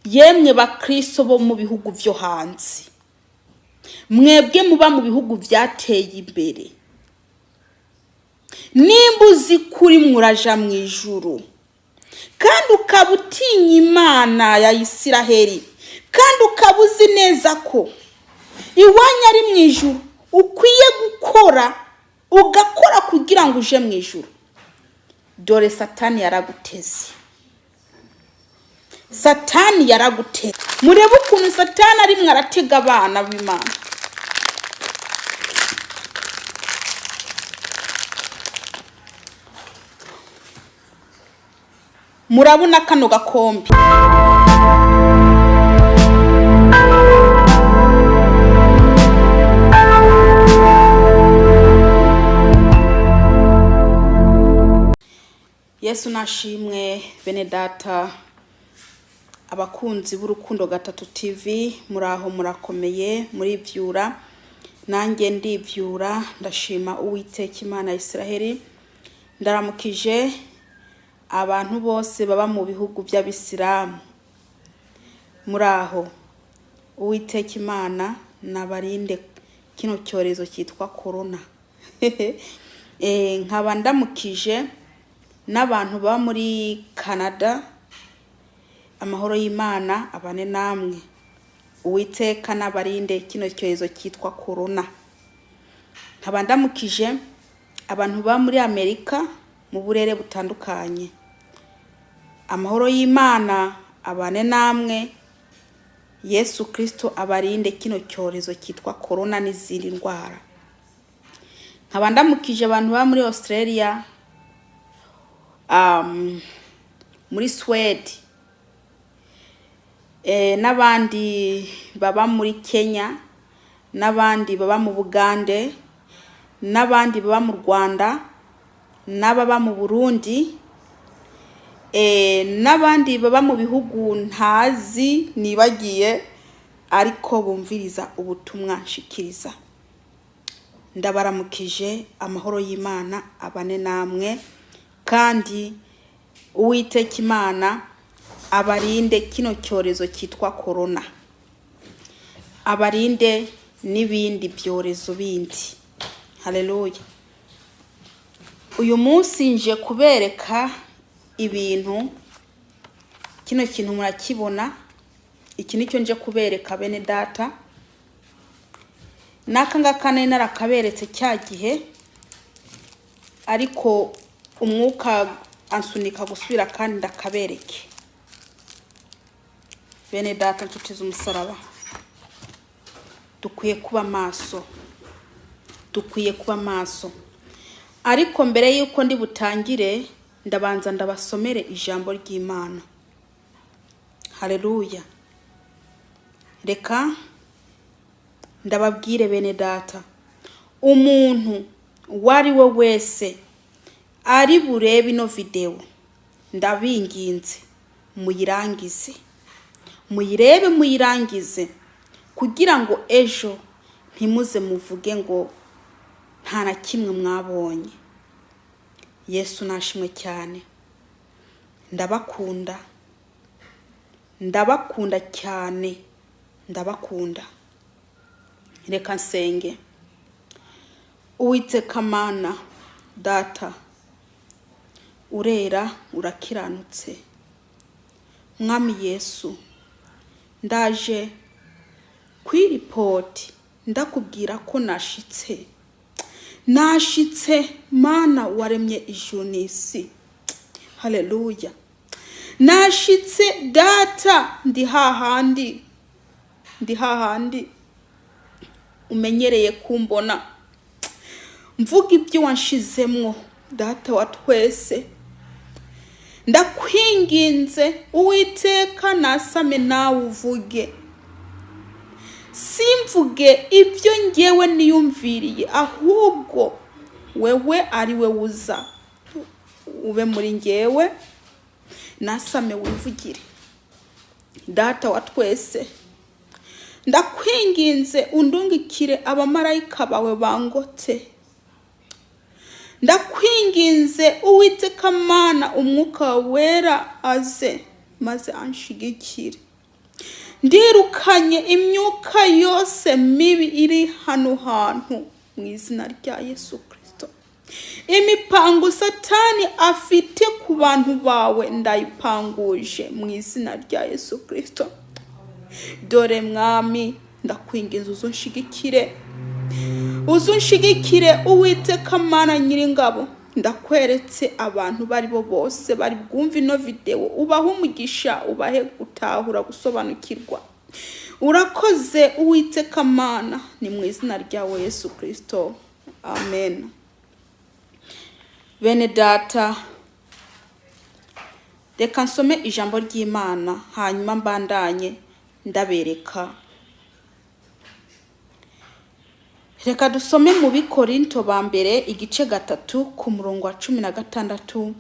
yemwe bakristo bo mu bihugu vyo hanze, mwebwe muba mu bihugu vyateye imbere, nimba uzi kuri muraja mu ijuru kandi ukaba utinya Imana ya Isiraheli, kandi ukaba uzi neza ko iwanyu ari mu ijuru, ukwiye ugakora kugira ngo uje mu ijuru, dore Satani yaraguteze. Satani yaraguteze. Murebe ukuntu Satani ari mwaratega abana b'Imana. Murabona kano gakombe. Yesu nashimwe bene data, abakunzi b'Urukundo Gatatu TV, muraho murakomeye, murivyura, nanjye ndivyura, ndashima Uwiteka Imana ya Isiraheli. Ndaramukije abantu bose baba mu bihugu by'Abisilamu, muraho. Uwiteka Imana nabarinde kino cyorezo cyitwa corona. Nkaba ndamukije n'abantu ba muri Canada, amahoro y'Imana abane namwe. Uwiteka nabarinde kino cyorezo cyitwa corona. Nkaba ndamukije abantu ba muri Amerika mu burere butandukanye, amahoro y'Imana abane namwe. Yesu Kristo abarinde kino cyorezo cyitwa corona n'izindi ndwara. Nkaba ndamukije abantu ba muri Australia, muri Sweden, n'abandi baba muri Kenya, n'abandi baba mu Bugande, n'abandi baba mu Rwanda, n'ababa mu Burundi, n'abandi baba mu bihugu ntazi nibagiye ariko bumviriza ubutumwa nshikiriza. Ndabaramukije, amahoro y'Imana abane namwe, kandi Uwiteka Imana abarinde kino cyorezo cyitwa corona, abarinde n'ibindi byorezo bindi. Haleluya. Uyu munsi nje kubereka ibintu, kino kintu murakibona, iki nicyo nje kubereka bene data. Nakanga narakaberetse cya gihe, ariko umwuka ansunika gusubira kandi ndakabereke. Bene data nshuti z'umusaraba, dukwiye kuba maso, dukwiye kuba maso. Ariko mbere yuko ndi butangire, ndabanza ndabasomere ijambo ry'Imana. Haleluya. Reka ndababwire bene data, umuntu wari we wese ari burebe ino video, ndabinginze muyirangize, muyirebe muyirangize, kugira ngo ejo ntimuze muvuge ngo nta na kimwe mwabonye. Yesu nashimwe cyane. Ndabakunda, ndabakunda cyane, ndabakunda. Reka nsenge. Uwiteka Mana Data, urera urakiranutse. Mwami Yesu, ndaje kwiripoti ndakubwira ko nashitse Mana waremye ijuru n'isi. Haleluya. Nashitse Data, ndi hahandi umenyereye kumbona mvuga ibyo wanshizemwo. Data wa twese, ndakwinginze Uwiteka nasame nawe uvuge, simvuge ibyo ngewe niyumviriye, ahubwo wewe ari we uza ube muri ngewe, nasame wivugire. Data wa twese, ndakwinginze undungikire abamarayika bawe bangotse. Ndakwinginze Uwiteka Mana umwuka wera aze maze anshigikire. ndirukanye imyuka yose mibi iri hano hantu mu izina rya Yesu Kristo. Imipango Satani afite ku bantu bawe ndayipanguje mu izina rya Yesu Kristo. Dore Mwami, ndakwinginze uzunshigikire Uwiteka Mana Nyiringabo. Ndakweretse abantu bari bo bose bari bwumva ino video, ubahe umugisha, ubahe gutahura, gusobanukirwa. Urakoze Uwiteka Mana, ni mu izina rya Yesu Kristo, amen. Bene data, reka nsome ijambo ry'Imana hanyuma mbandanye ndabereka. Reka dusome mu Bikorinto ba mbere igice 3 ku murongo wa 16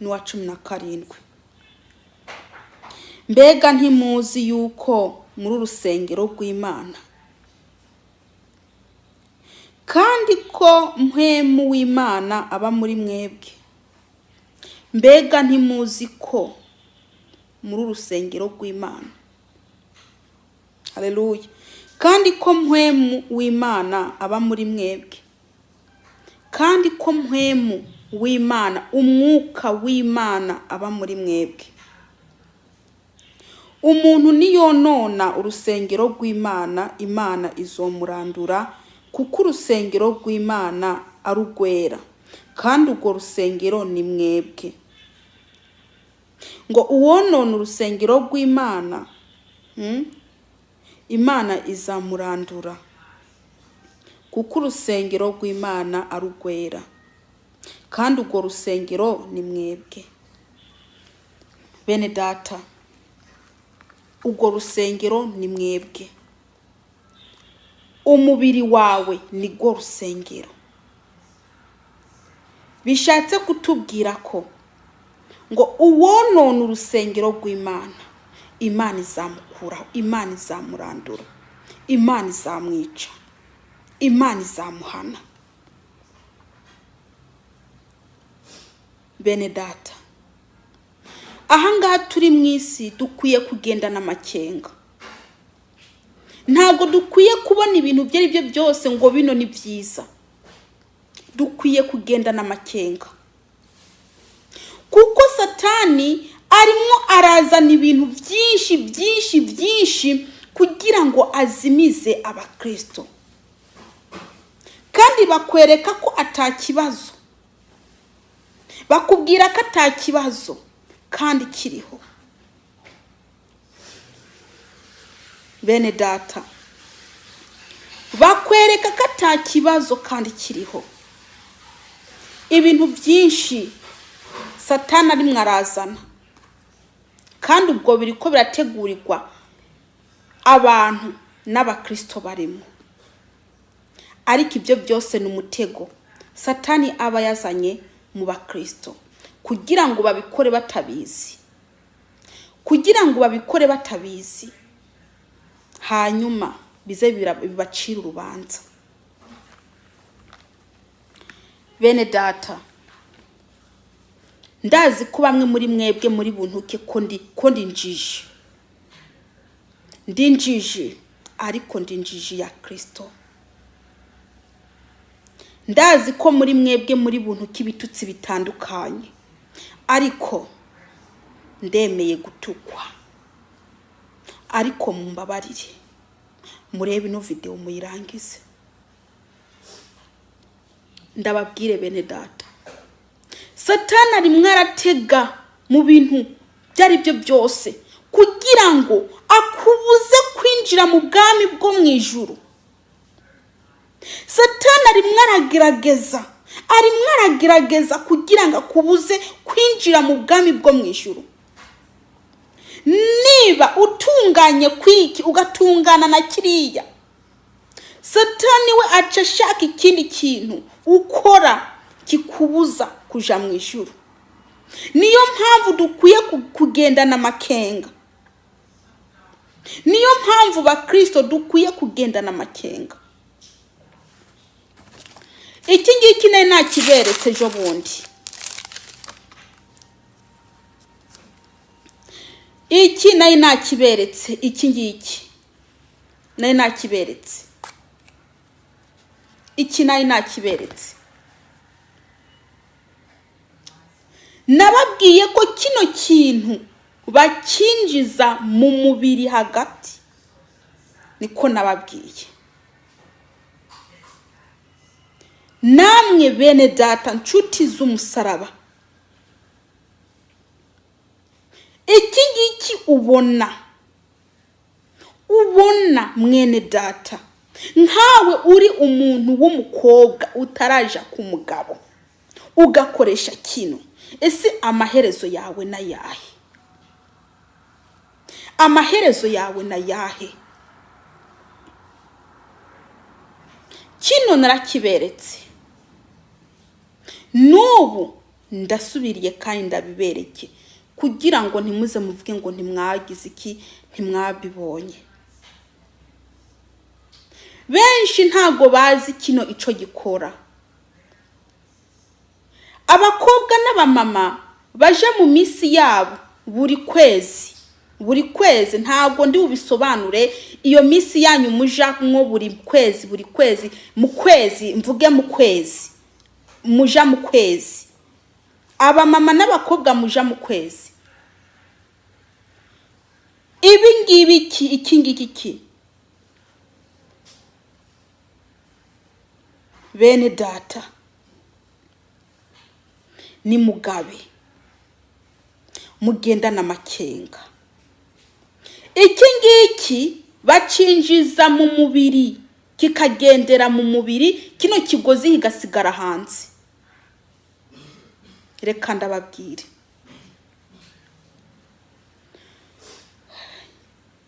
n'uwa 17. Mbega ntimuzi yuko muri urusengero rw'Imana, kandi ko mpwemu w'Imana aba muri mwebwe? Mbega ntimuzi ko muri urusengero rw'Imana? Haleluya. Kandi ko mpwemu w'Imana aba muri mwebwe, kandi ko mpwemu w'Imana, umwuka w'Imana aba muri mwebwe. Umuntu niyonona urusengero rw'Imana, Imana izomurandura, kuko urusengero rw'Imana ari urwera, kandi urwo rusengero ni mwebwe. Ngo uwonona urusengero rw'Imana, Imana izamurandura, kuko urusengero rw'Imana ari urwera, kandi urwo rusengero ni mwebwe. Bene data, urwo rusengero ni mwebwe. Umubiri wawe ni rwo rusengero. Bishatse kutubwira ko ngo uwonona urusengero rw'Imana, Imana izamukuraho, Imana izamurandura, Imana izamwica, Imana izamuhana. Bene data, ahangaha turi mu isi dukwiye kugendana amakenga. Ntabwo dukwiye kubona ibintu byari byo byose ngo bino ni byiza. Dukwiye kugendana amakenga, kuko Satani arimo arazana ibintu byinshi kugira ngo azimize abakristo, kandi bakwereka ko atakibazo, bakubwira ko atakibazo kandi kiriho. Bene data, bakwereka ko atakibazo kandi kiriho. Ibintu byinshi Satani ari mwarazana, kandi ubwo biriko birategurirwa abantu n'abakristo barimo. Ariko ibyo byose ni umutego Satani aba yazanye mu bakristo, kugira ngo babikore batabizi, hanyuma bize bibacira urubanza. Bene data, ndazi ko bamwe muri mwebwe muri buntuke ko ndi njiji, ariko ndi njiji ya Kristo. Ndazi ko muri mwebwe muri buntuke ibitutsi bitandukanye, ariko ndemeye gutukwa. Ariko mumbabarire, murebe ino video muyirangize. Ndababwire bene data, Satani ari mwaratega mu bintu byari byo byose kugira ngo akubuze kwinjira mu bwami bwo mu ijuru. Satani ari mwaragerageza kugira ngo akubuze kwinjira mu bwami bwo mu ijuru. Niba utunganye kwiki ugatungana na kiriya, Satani we aca ashaka ikindi kintu ukora kikubuza kuja mu ijuru. Niyo mpamvu dukwiye kugendana amakenga. Niyo mpamvu bakristo dukwiye kugendana amakenga. Iki ngiki nakiberetse ejo bundi. iki nayo nakiberetse, iki ngiki nayo nakiberetse, iki nayo nakiberetse. Nababwiye ko kino kintu bakinjiza mu mubiri hagati, niko nababwiye. Namwe bene data nshuti z'umusaraba, iki ngiki ubona mwene data, nkawe uri umuntu w'umukobwa utaraja ku mugabo ugakoresha kino, ese amaherezo yawe na yahe? Amaherezo yawe na yahe? Kino narakiberetse, n'ubu ndasubiriye kandi ndabibereke kugira ngo ntimuze muvuge ngo ntimwagize iki, ntimwabibonye. Benshi ntago bazi kino ico gikora. Abakobwa n'abamama baje mu misi yabo buri kwezi, ntago ndi ubisobanure iyo misi yanyu muja mwo buri kwezi, mu kwezi, mvuge mu kwezi, muja mu kwezi. Abamama n'abakobwa muja mu kwezi. Ibi ngibi iki ngiki bene data ni mugabe, mugenda na makenga. Iki ngiki bacinjiza mu mubiri, kikagendera mu mubiri, kino kigozi higasigara hanze. Reka ndababwire,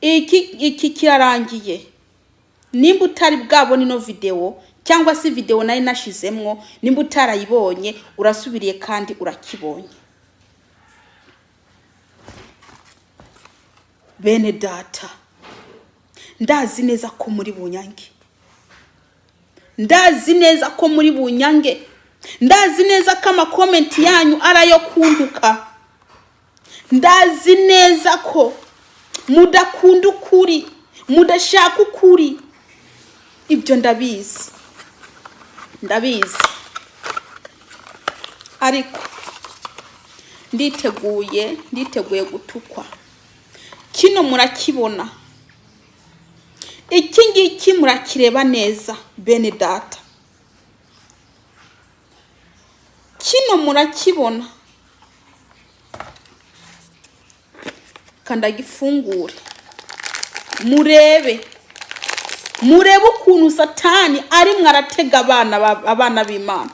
iki kirarangiye. Nimba utari bwabona ino video cyangwa se video nayo nashizemwo, nimba utarayibonye urasubiriye kandi urakibonye. Bene data, ndazi neza ko muri bunyange, ndazi neza ko muri bunyange, ndazi neza ko ama-comment yanyu arayo kunduka, ndazi neza ko mudakunda ukuri, mudashaka ukuri. Ibyo ndabizi, ariko nditeguye gutukwa. Kino murakibona, iki ngiki murakireba neza bene data, kino murakibona. Kandagifungure murebe ukuntu Satani ari mwaratega abana b'Imana.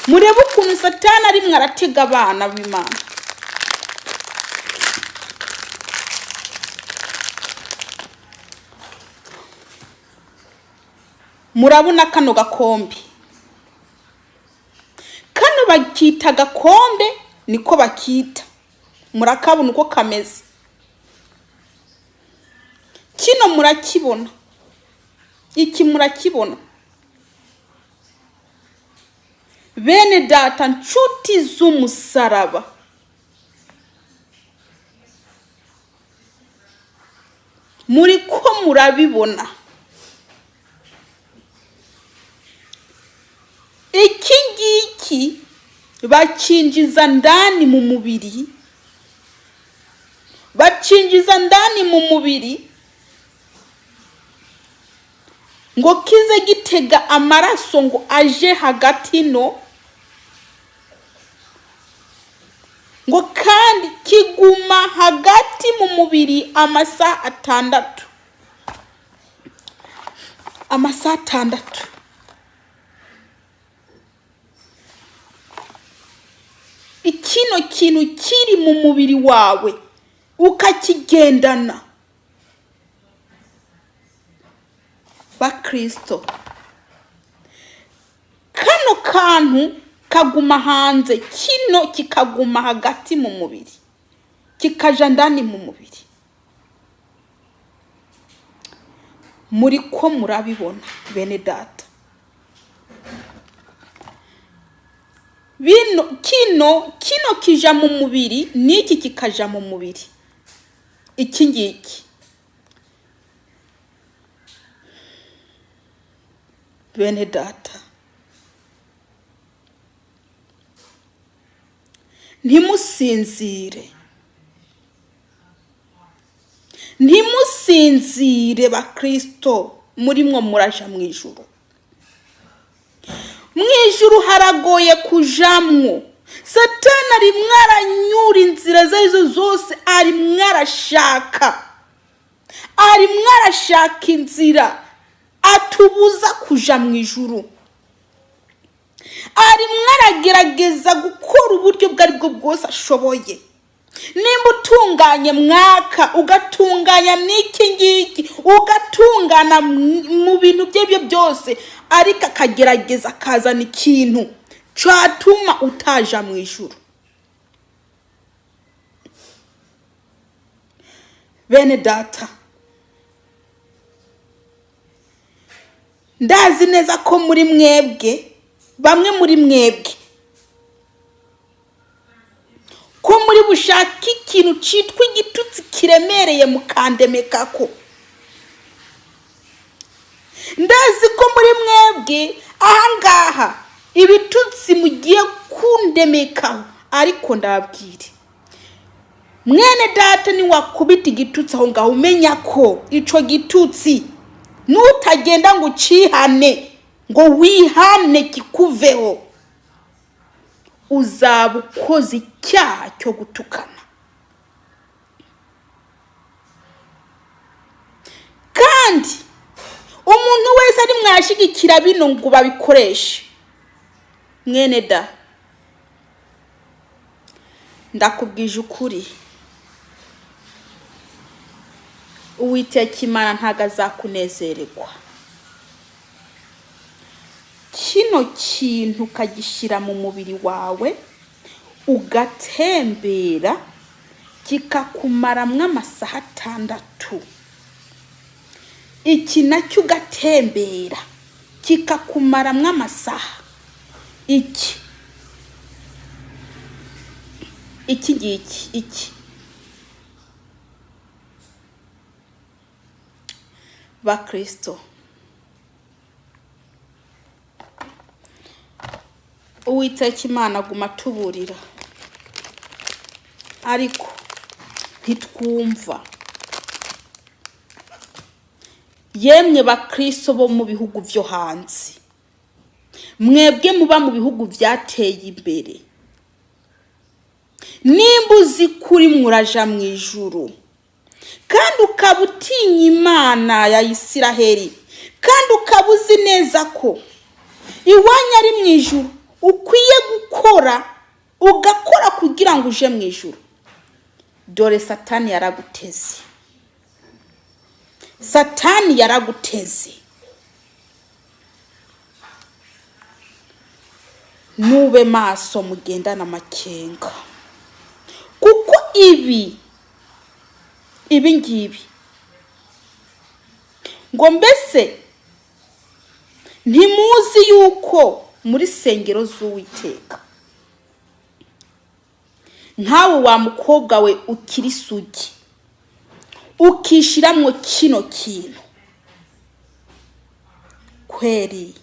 Murebe ukuntu Satani ari mwaratega abana b'Imana. Murabona kano gakombe, kano bakita gakombe, niko bakita. Murakabona uko kameze. Kino murakibona, iki murakibona. Bene data nshuti z'umusaraba, muri ko murabibona. Iki ngiki bacinjiza ndani mu mubiri, ngo kize gitega amaraso ngo aje hagati no, ngo kandi kiguma hagati mu mubiri amasaha 6. Ikino kintu kiri mu mubiri wawe ukakigendana. Bakristo, kano kantu kaguma hanze, kino kikaguma hagati mu mubiri, kikaja ndani mu mubiri. Muri ko murabibona bene data. Kino kija mu mubiri, niki kikaja mu mubiri. iki ngiki. Bene data, ntimusinzire, ntimusinzire bakristo murimwo muraja mu ijuru. Mu ijuru haragoye kujamwo. Satani ari mwaranyura inzira zarizo zose, ari mwarashaka inzira atubuza kuja mu ijuru. Ari mwaragerageza gukora uburyo bwaribwo bwose ashoboye. Nimba utunganye mwaka, ugatunganya n'iki ngiki, ugatungana mu bintu bye byose, ariko akagerageza akazana ikintu cyatuma utaja mu ijuru. Bene data, ndazi neza ko muri mwebwe, bamwe muri mwebwe, ko muri bushaka ikintu cyitwa igitutsi kiremereye mukandemekako. Ndazi ko muri mwebwe ahangaha ibitutsi mugiye kundemekaho, ariko ndababwire, mwene data ni wakubita igitutsi aho ngaho umenya ko ico gitutsi nutagenda ngo cihane, ngo wihane kikuveho, uzaba ukoze icyaha cyo gutukana. Kandi umuntu wese ari mwashigikira bino ngo babikoreshe, mwene da, ndakubwije ukuri, Uwiteka Imana ntago azakunezererwa. Kino kintu ukagishira mu mubiri wawe, ugatembera, kikakumaramwo amasaha 6. Iki nacyo ugatembera, kikakumaramwo amasaha. Iki bakristo, Uwiteka Imana aguma tuburira, ariko ntitwumva. Yemwe bakristo bo mu bihugu byo hanze, mwebwe muba mu bihugu byateye imbere, nimba uzi kuri muraja mu ijuru, kandi ukaba utinya Imana ya Isiraheli, kandi ukaba uzi neza ko iwanya ari mu ijuru, ukwiye ugakora kugira ngo uje mu ijuru, dore Satani yaraguteze. Satani yaraguteze. Nube maso, mugendana amakenga, kuko ibi ngibi ngo mbese ntimuzi yuko muri sengero z'Uwiteka, nkawe wa mukobwa we ukiri sugi, ukishiramwo kino kintu, kweri